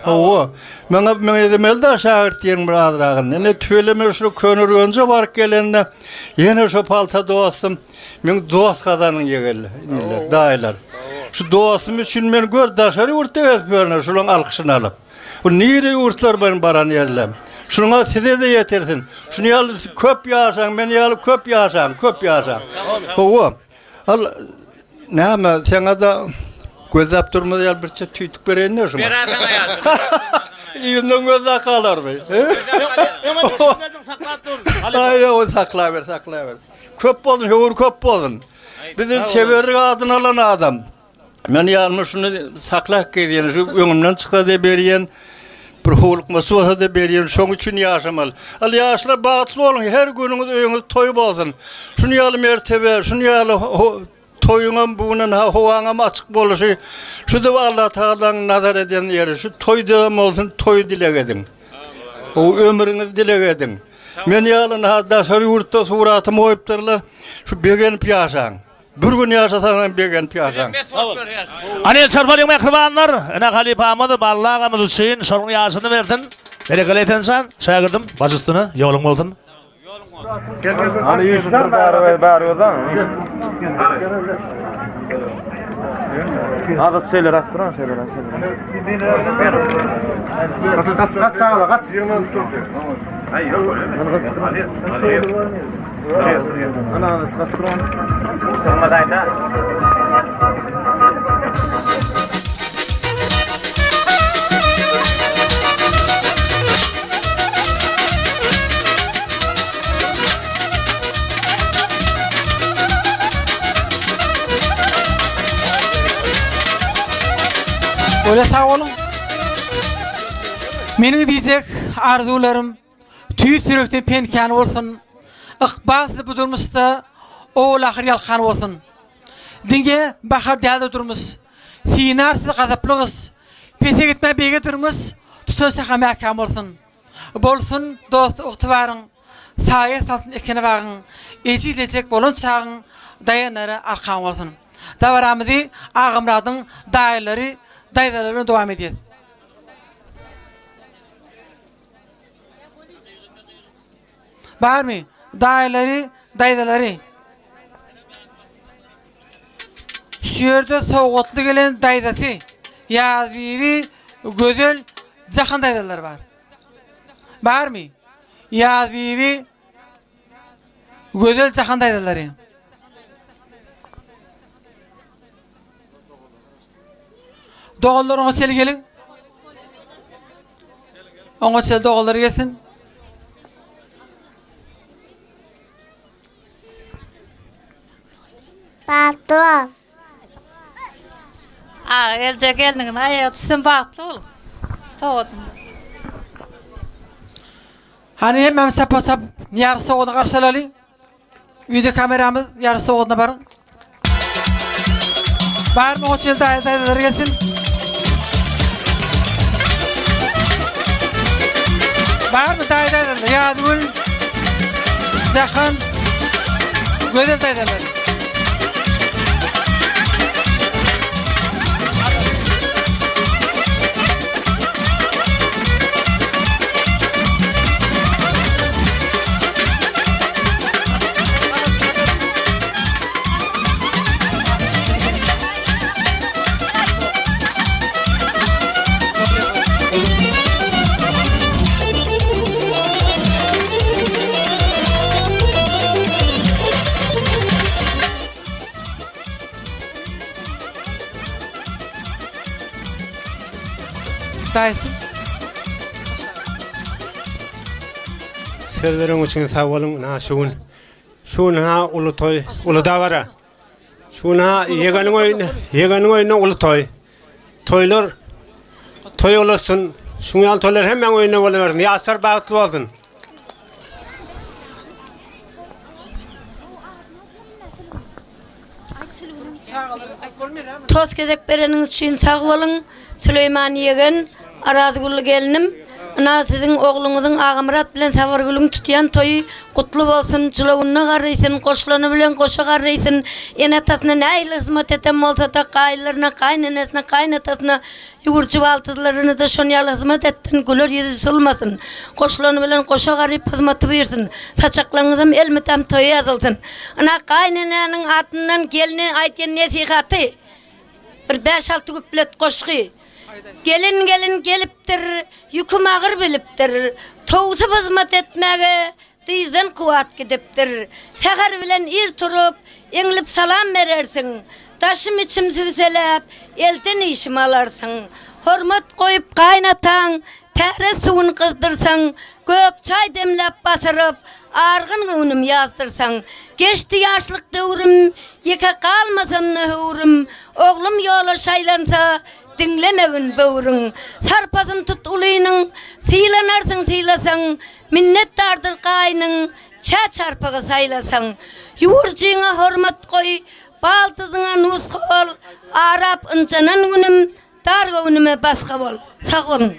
ova. Mene demelde şagirt diyen bir adragın. Ne tüyleme şu könür önce barıp gelende yine şu palta doğasım. Men dost kadanın yegelle. Daylar. Şu doğasım için men gör daşarı urtebet görünür şunun alkışını alıp. Bu nire urtlar ben baran yerlem. Şuna size de yetersin. Şunu yal köp yaşan, beni yal köp yaşan. Ova. Al ne ama sana da göz yaptırmadı yal bir tüytük berenler şuna. Beratana yazın. İyinden göz akalar be. Hayır o sakla ver. Köp olun, hevur köp olun. Bizim teberrik adını alan adam. Ben yalnız şunu saklak ediyen, şu önümden çıksa da beriyen, bir huluk masuha da beriyen, şun için yaşamalı. Al yaşlar bağıtlı olun, her gününüz öyünüz toy olsun. Şunu yalı mertebe, şunu yalı toyunun bunun hovanam açık boluşu. Şu da Allah Teala'nın nazar eden yeri, şu toy devam olsun, toy dilek edin. O ömrünüz dilek edin. Men yalın daşarı yurtta suratımı oyuptırlar, şu begen piyasan. Bir gün yaşasan begen piyasan. Anel çarpalıyım mehribanlar. Ene halifamız ballağımız Hüseyin sorun yaşını verdin. Berekeli etensen şagirdim bacıstını yolun oldun. Hani yüzden bağırıyor da. Hadi şeyler attıran şeyler. Kaç sağla kaç. Hayır yok öyle. Ana çıkarttıran. Sormadaydı. Öyle sağ olun. Mening diyecek arzularım tüy sürükten penkan olsun. Iqbazlı bu durmuşda oğul ahir yalkan olsun. Dinge bakar değerli durmuş. Finarsız gazaplığız. Pete gitme bege durmuş. Tutuşa mekam olsun. Bolsun dost uqtibarın. Saye satın ekene bağın. Ecilecek bolun çağın. Dayanları arkan olsun. Davaramızı ağımradın dayılarını devam ediyor. Var mı? Dayıları. Şüyerde soğutlu gelen dayıdası. Yazıvi, güzel, cahan dayılar var. Var mı? Yazıvi, güzel, cahan dayıları. Doğullar ona çeli gelin. Ona çeli doğulları gelsin. Bağlı. Elce geldin, ayağı tutsun bağlı oğlum. Doğdum. Hani hemen sap yarısı oğuna karşılayalım. Video kameramız yarısı oğuna barın. Var mı o çeli dayıları gelsin. Var mı dayıları? Yadul, Zahan, güzel dayıları. Serlerin için sağ olun. Şuna ulu toy, ulu davara. Şuna yeganın oyunu ulu toy. Toylar, toy olasın. Şuna toylar hemen oyunu oluyor. Yasar bağıtlı olsun. Toz gezek bereniniz için sağ olun. Süleyman Yegan, Arazgullu gelinim. Ana sizin oğlunuzun Ağamrat bilen Savargül'ün tutyan toyu kutlu bolsun, çılawuna garrysın, koşlany bilen koşa garrysın. Ene tasna näyle hizmet eten bolsa da gaýlaryna, gaýnanesine, gaýnatasına, yugurçy baltyzlaryna da şonýal hizmet ettin, güler ýüzi sulmasın. Koşlany bilen koşa garryp hizmeti buyursun. Saçaklaňyzym elmetem toyu ýazylsın. Ana gaýnanenin atından gelini aýtýan nesihaty. Bir 5-6 kuplet koşgy. Gelin gelipdir, yüküm ağır bilipdir. Toğusu hizmet etmege dizen kuvat gidipdir. Seher bilen ir turup, enlip salam verersin. Taşım içim süselep, elden işim alarsın. Hormat koyup kaynatan, tehre suyun kızdırsan, gök çay demlep basırıp, argın gönüm yazdırsan. Geçti yaşlık dövrüm, yeke kalmasam nöhürüm. Oğlum yola şaylansa, dinlemegin böwrüň. Sarpasyn tut ulynyň, siýlanarsyn siýlasaň, minnetdardyr gaýnyň, çarpagy saýlasaň. Ýurjyňa hormat goý, baltyzyňa nus bol, arap ynçanan günüm, dar günüme baska bol. Sag bolun.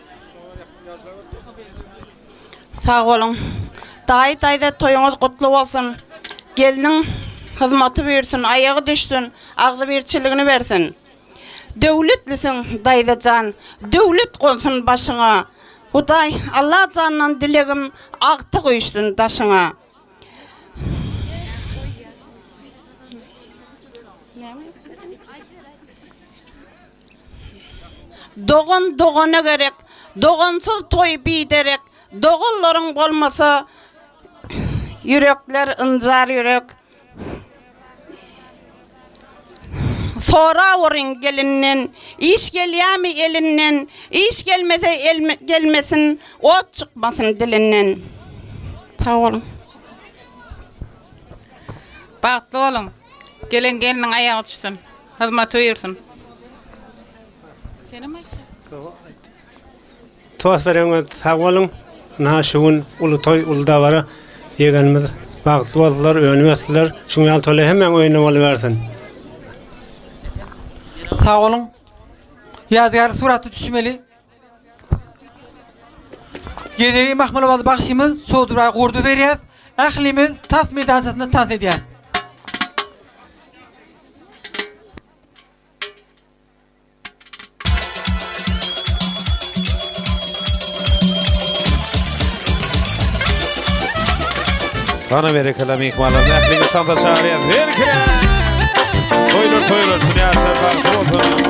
Sag bolun. Daý-daýda toýuňyz gutly bolsun. Geliniň hizmeti buyursun, aýagy düşsün, agzy birçiligini bersin. Döwletlisin daýdajan, döwlet golsun başyňa. Hudaý, Allah jandan dilegim agty goýuşdun daşyňa. Dogan dogana gerek, dogansız toy biderek, dogallaryň bolmasa yürekler ınjar yürek. Sonra vurun gelinden, iş gelýärmi elinden, iş gelmese gelmesin, ot çıkmasın dilinden. Sağ olun. Bagtly bolun. Geliniň aýagy düşsün. Hizmet buyursun. Toğas vereňiz sağ bolun. Na şuň uly toy ulda bara ýegenimiz bagtly boldular, önümetdiler. Şuňal toly hemen öýüne bolybersin. Sağ olun. Ýadgar suraty düşmeli. Gedegi mahmalawaly bagşymyz şodura gurdu berýär. Ahlimiz tas meýdançasyna tas edýär. Bana berekeler mihmanlar. Ahlimiz tanta şahriyat. Berkeler. Toylar sürüyor sefer olsun.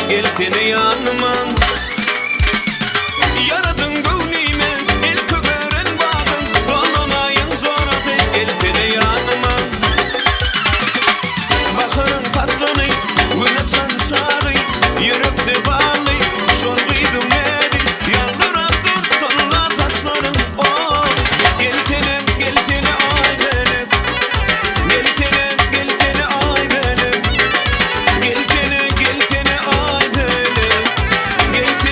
Gelsene yanıma Yaradın gönlüme El kögörün bağın Donanayın zoratı Gelsene yanıma Bakarın patronu Güne çanşağı Yürüpte bağlı Şorguydu medi Yandıra dur Tonla taşlarım Oh Gelsene Gelsene ay benim Gelsene Gelsene ay benim Gelsene Gelsene ay benim Gelsene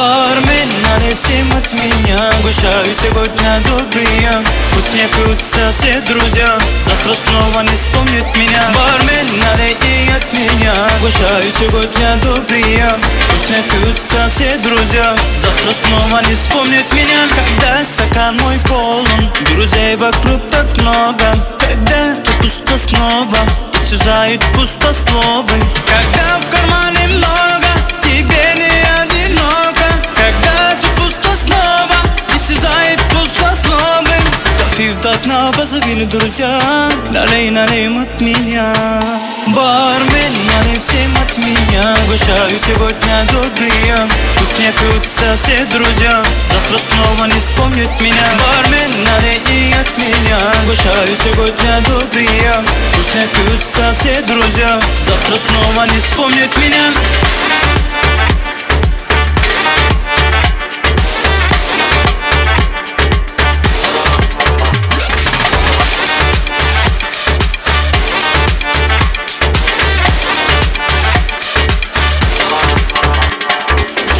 Бармен, на всем от меня. Угощаю сегодня добрые. Пусть не пьются все друзья, завтра снова не вспомнят меня. Бармен, налей и от меня. Угощаю сегодня добрые. Пусть не пьются все друзья, завтра снова не вспомнят меня. Когда стакан мой полон, друзей вокруг так много. Когда ты пусто снова, исчезает пустословы. Когда в кармане много, тебе не одиноко. Когда ты пусто снова, исчезает пустословы. Допив до дна, позови друзья. Налей от меня. Бармен, налей всем от меня. Угощаю сегодня добрые. Пусть не пьются все друзья, завтра снова не вспомнят меня. Бармен, налей и от меня. Угощаю сегодня добрые. Пусть не пьются все друзья, завтра снова не вспомнят меня.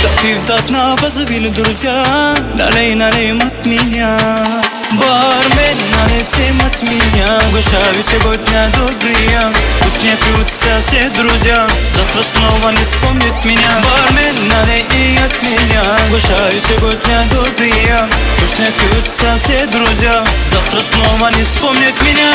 Допив до дна, позови друзья. Налей от меня. Бармен, налей всем от меня. Угощаю сегодня добрые. Пусть не пьются все друзья, завтра снова не вспомнят меня. Бармен, налей и от меня. Угощаю сегодня добрые. Пусть не пьются все друзья, завтра снова не вспомнят меня.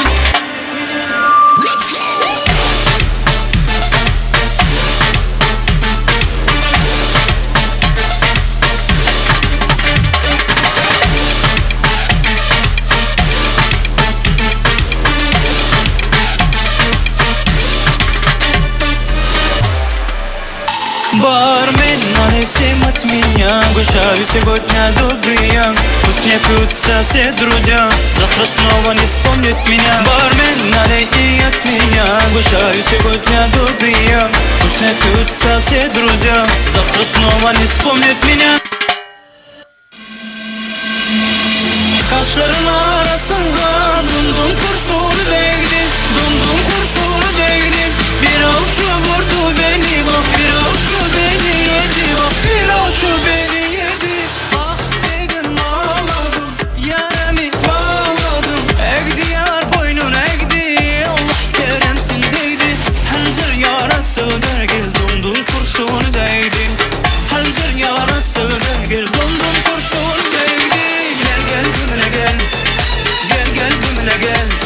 Бармен, налей всем от меня. Угощаю сегодня добрые. Пусть не пьются все друзья, завтра снова не вспомнят меня. Бармен, налей и от меня. Угощаю сегодня добрые. Пусть не пьются все друзья, завтра снова не вспомнят меня. Kaşların arasında dum kursunu değdi. Dum kursunu değdi. Bir avcı vurdu beni bak. Bir avcı beni yedi bak. Bir avcı beni yedi. Ah dedim ağladım. Yaremi bağladım. Egdi yar boynun egdi. Allah keremsin değdi. Hanzır yarası dergil. Dum kursunu değdi. Hanzır yarası dergil. Dum kursunu değdi. Gel gel gümüle gel. Gel gel gümüle gel.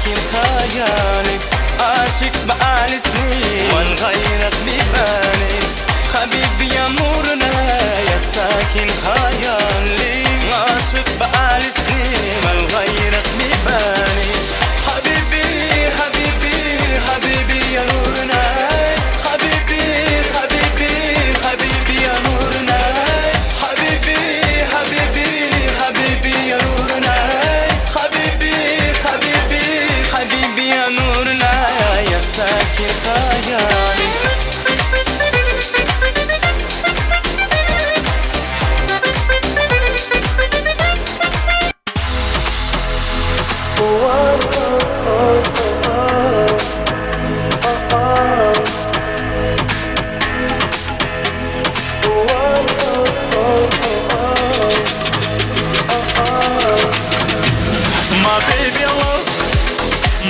ساكن خيالي عاشق بقالي سنين من غيرك بيباني حبيبي يا نورنا يا ساكن خيالي عاشق بقالي سنين من غيرك بيباني حبيبي حبيبي حبيبي يا نورنا حبيبي حبيبي حبيبي يا نورنا حبيبي حبيبي حبيبي يا نورنا حبيبي حبيبي حبيبي يا نورنا يا ساكن خيالي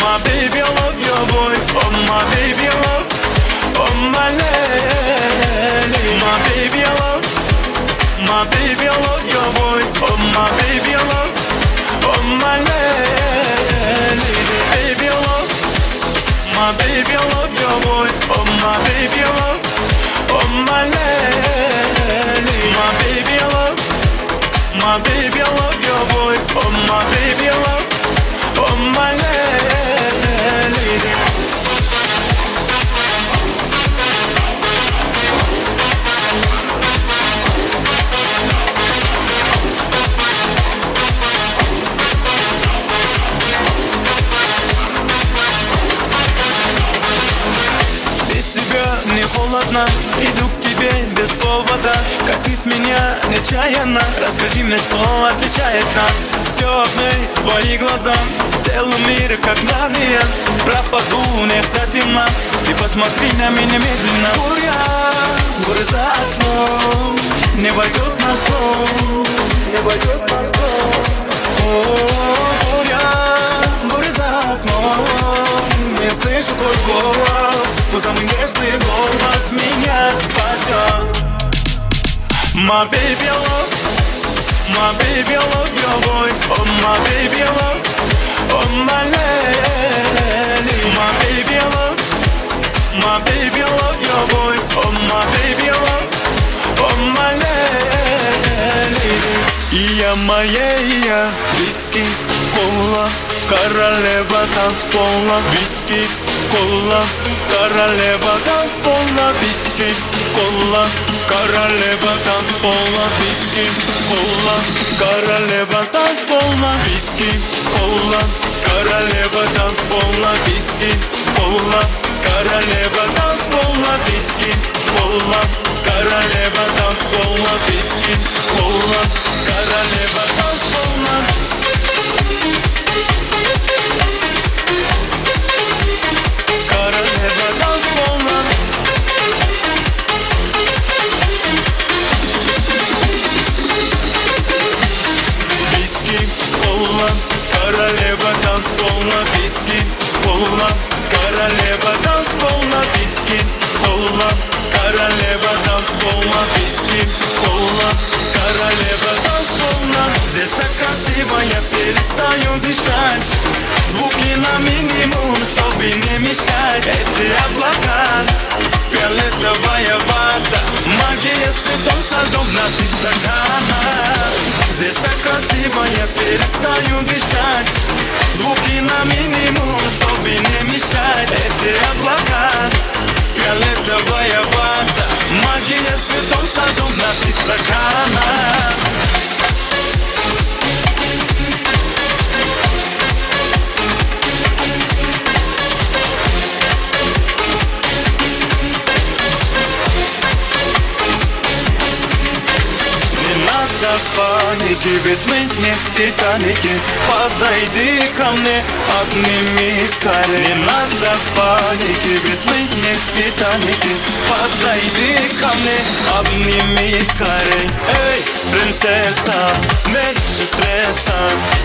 My baby, I love your voice. Oh, my baby, I love. Oh, my lady. My baby, I love. My baby, I love your voice. Oh, my baby, I love. Oh, my lady. Baby, I love. My baby, I love your voice. Oh, my baby, I love. Oh, my lady. My baby, I love. My baby, I love your voice. Oh, my baby, I love. Oh, my lady. Без тебя мне холодно, иду к тебе без повода. Коснись меня нечаянно, расскажи мне, что отличает нас. Все в ней, твои глаза, целый мир как Нарния. Пропаду, нехта темна, ты посмотри на меня медленно. Буря, горы за окном, не войдет наш дом, не войдет наш дом. О, буря, горы за окном, не слышу твой голос, твой самый нежный голос меня спасет. My baby, I love. My baby, I love your voice. Oh, my baby, I love. Oh, my lady. My baby, I love. My baby, I love your voice. Oh, my baby, I love. Oh, my lady. Я моя виски, кола, королева танцпола. Виски, кола, королева танцпола. Виски, кола, королева танцпола. Виски, кола, королева танцпола. Виски, кола, королева танцпола. Виски, кола, королева танцпола. Виски, кола, королева танцпола. Виски, кола, королева танцпола. Королева танцпола. Виски, кола, королева танцпола. Виски, кола, королева танцпола. Виски, кола, королева танцпола. Виски, кола, королева танцпола. Здесь так красиво, я перестаю дышать. Звуки на минимум, чтобы не мешать. Эти облака, фиолетовая вода, магия цветов со льдом в наших стаканах. Здесь так красиво, я перестаю дышать. Звуки на минимум, чтобы не мешать. Эти облака, фиолетовая вода, магия цветов со льдом в наших стаканах. Паники, ведь мы не в Титанике. Подойди ко мне, обними скорее. Не надо паники, ведь мы не в Титанике. Подойди ко мне, обними скорее. Эй, принцесса, меньше стресса.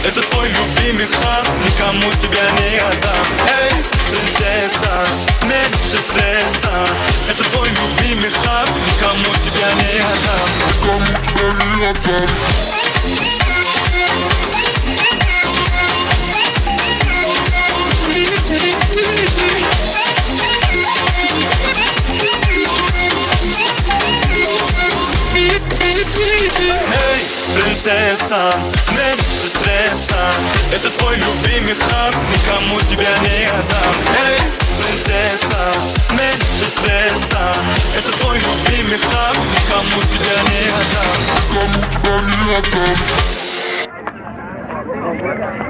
Это твой любимый хаб, никому тебя не отдам. Эй, принцесса, меньше стресса. Это твой любимый хаб, никому тебя не отдам. Никому тебя не отдам. принцесса, меньше стресса. Это твой любимый хаб, никому тебя не отдам. Эй, принцесса, меньше стресса. Это твой любимый хаб, никому тебя не отдам. Никому тебя не отдам.